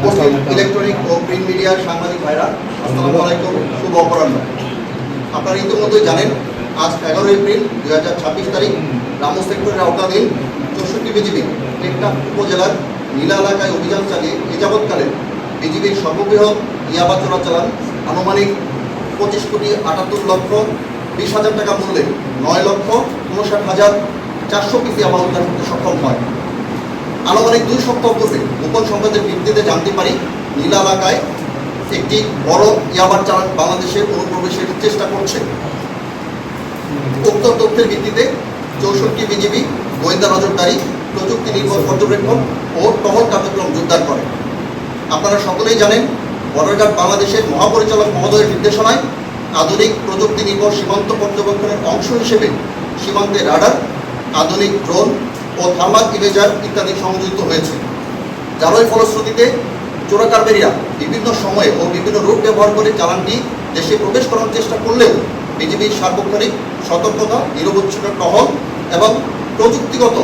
উপস্থিত ইলেকট্রনিক ও প্রিন্ট মিডিয়ার সাংবাদিক ভাইরা, আসসালামু আলাইকুম, শুভ অপরাহ্ন। আপনারা ইতিমধ্যেই জানেন, আজ 11 এপ্রিল 2026 তারিখ রামু সেক্টরের আওতাধীন 64 বিজিবি টেকনাফ উপজেলার নীলা এলাকায় অভিযান চালিয়ে এ যাবৎকালে বিজিবির সর্ববৃহৎ ইয়াবা চোরাচালান আনুমানিক 25,78,20,000 টাকা মূল্যে 9,59,400 পিস ইয়াবা উদ্ধার করতে সক্ষম হয়। আনুমানিক 2 সপ্তাহ পূর্বে গোপন সংবাদের ভিত্তিতে জানতে পারি নীলা এলাকায় একটি বড় ইয়াবার চালান বাংলাদেশের অনুপ্রবেশের চেষ্টা করছে। উক্ত তথ্যের ভিত্তিতে 64 বিজিবি গোয়েন্দা নজরদারি, প্রযুক্তি নির্ভর পর্যবেক্ষণ ও টহল কার্যক্রম জোরদার করে। আপনারা সকলেই জানেন, বর্ডার গার্ড বাংলাদেশের মহাপরিচালক মহোদয়ের নির্দেশনায় আধুনিক প্রযুক্তি নির্ভর সীমান্ত পর্যবেক্ষণের অংশ হিসেবে সীমান্তে রাডার, আধুনিক ড্রোন ও থার্মাল ইমেজার ইত্যাদি সংযোজিত হয়েছে। যারই ফলশ্রুতিতে চোরাকারবারীরা বিভিন্ন সময়ে ও বিভিন্ন রুট ব্যবহার করে চালানটি দেশে প্রবেশ করার চেষ্টা করলেও বিজিবির সার্বক্ষণিক সতর্কতা, নিরবচ্ছিন্ন টহল এবং প্রযুক্তিগত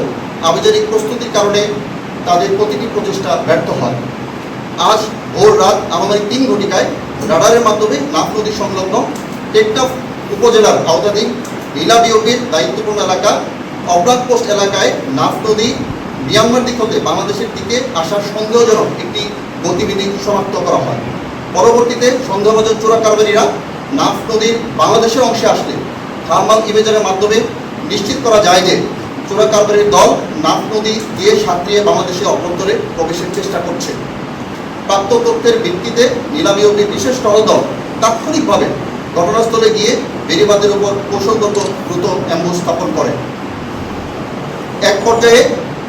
আভিযানিক প্রস্তুতির কারণে তাদের প্রতিটি প্রচেষ্টা ব্যর্থ হয়। আজ ভোর রাত আনুমানিক 3 ঘটিকায় রাডারের মাধ্যমে নাফ নদী সংলগ্ন টেকনাফ উপজেলার আওতাধীন নীলা বিওপির দায়িত্বপূর্ণ এলাকা অবরাক পোস্ট এলাকায় নাফ নদী মিয়ানমার দিক হতে বাংলাদেশের দিকে আসার সন্দেহজনক একটি গতিবিধি শনাক্ত করা হয়। পরবর্তীতে সন্দেহভাজন চোরাকারবারীরা নাফ নদীর বাংলাদেশের অংশে আসলে থার্মাল ইমেজারের মাধ্যমে নিশ্চিত করা যায় যে চোরাকারবারীর দল নাফ নদী দিয়ে সাঁতরিয়ে বাংলাদেশের অভ্যন্তরে প্রবেশের চেষ্টা করছে। প্রাপ্ত তথ্যের ভিত্তিতে নীলা বিওপির বিশেষ টহল দল তাৎক্ষণিকভাবে ঘটনাস্থলে গিয়ে বেড়িবাঁধের উপর কৌশলগত দ্রুত অ্যাম্বুশ স্থাপন করে। এক পর্যায়ে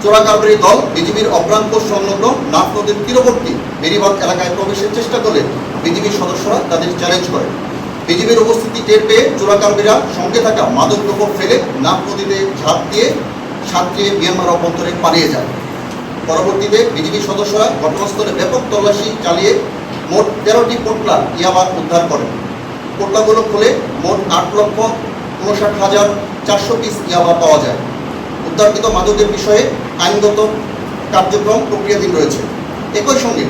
চোরাকারবারী দল বিজিবির অবরাক পোস্ট সংলগ্ন নাফ নদীর তীরবর্তী বেড়িবাঁধ এলাকায় প্রবেশের চেষ্টা করলে বিজিবির সদস্যরা তাদের চ্যালেঞ্জ করে। বিজিবির উপস্থিতি টের পেয়ে চোরাকারবারীরা সঙ্গে থাকা মাদক দ্রব্য ফেলে নাফ নদীতে ঝাঁপ দিয়ে সাঁতরিয়ে মিয়ানমার অভ্যন্তরে পালিয়ে যায়। পরবর্তীতে বিজিবির সদস্যরা ঘটনাস্থলে ব্যাপক তল্লাশি চালিয়ে মোট 13টি পোটলা ইয়াবা উদ্ধার করে। পোটলাগুলো খুলে মোট 8,59,400 পিস ইয়াবা পাওয়া যায়। উদ্ধারকৃত মাদকের বিষয়ে আইনগত কার্যক্রম প্রক্রিয়াধীন রয়েছে। একই সঙ্গে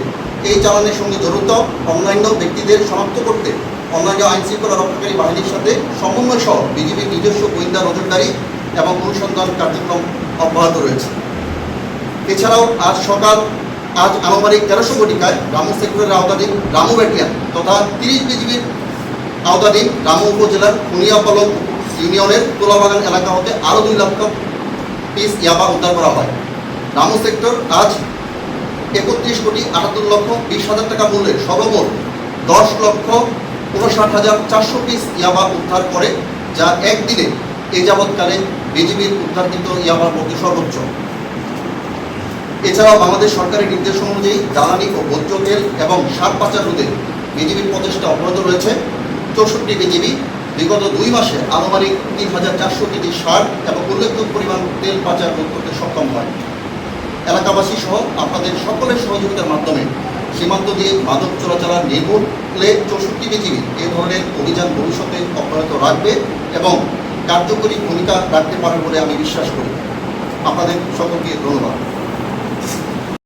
এই চালানের সঙ্গে জড়িত অন্যান্য ব্যক্তিদের শনাক্ত করতে অন্যান্য আইন শৃঙ্খলা রক্ষাকারী বাহিনীর সাথে সমন্বয় সহ বিজিবির নিজস্ব গোয়েন্দা নজরদারি এবং অনুসন্ধান কার্যক্রম অব্যাহত রয়েছে। এছাড়াও আজ আনুমানিক 1300 ঘটিকায় রামু সেক্টরের আওতাধীন রামু ব্যাটালিয়ন তথা 30 বিজিবির আওতাধীন রামু উপজেলার খুনিয়াপালক ইউনিয়নের তোলাবাগান এলাকা হতে আরও 2 লক্ষ পিস ইয়াবা উদ্ধার করা হয়। রামু সেক্টর আজ 31,78,20,000 টাকা মূল্যের সর্বমোট 10,59,400 পিস ইয়াবা উদ্ধার করে, যা একদিনে এই যাবৎকালে বিজিবির উদ্ধারকৃত ইয়াবার মধ্যে সর্বোচ্চ। এছাড়াও বাংলাদেশ সরকারের নির্দেশ অনুযায়ী জ্বালানি ও ভোজ্য তেল এবং সার পাচার রোধে বিজিবির প্রচেষ্টা অব্যাহত রয়েছে। 64 বিজিবি বিগত 2 মাসে আনুমানিক 3,400 কেজি সার এবং উল্লেখযোগ্য পরিমাণ তেল পাচার রোধ করতে সক্ষম হয়। এলাকাবাসী সহ আপনাদের সকলের সহযোগিতার মাধ্যমে সীমান্ত দিয়ে মাদক চোরাচালান নির্মূলে 64 বিজিবি এই ধরনের অভিযান ভবিষ্যতে অব্যাহত রাখবে এবং কার্যকরী ভূমিকা রাখতে পারবে বলে আমি বিশ্বাস করি। আপনাদের সকলকে ধন্যবাদ।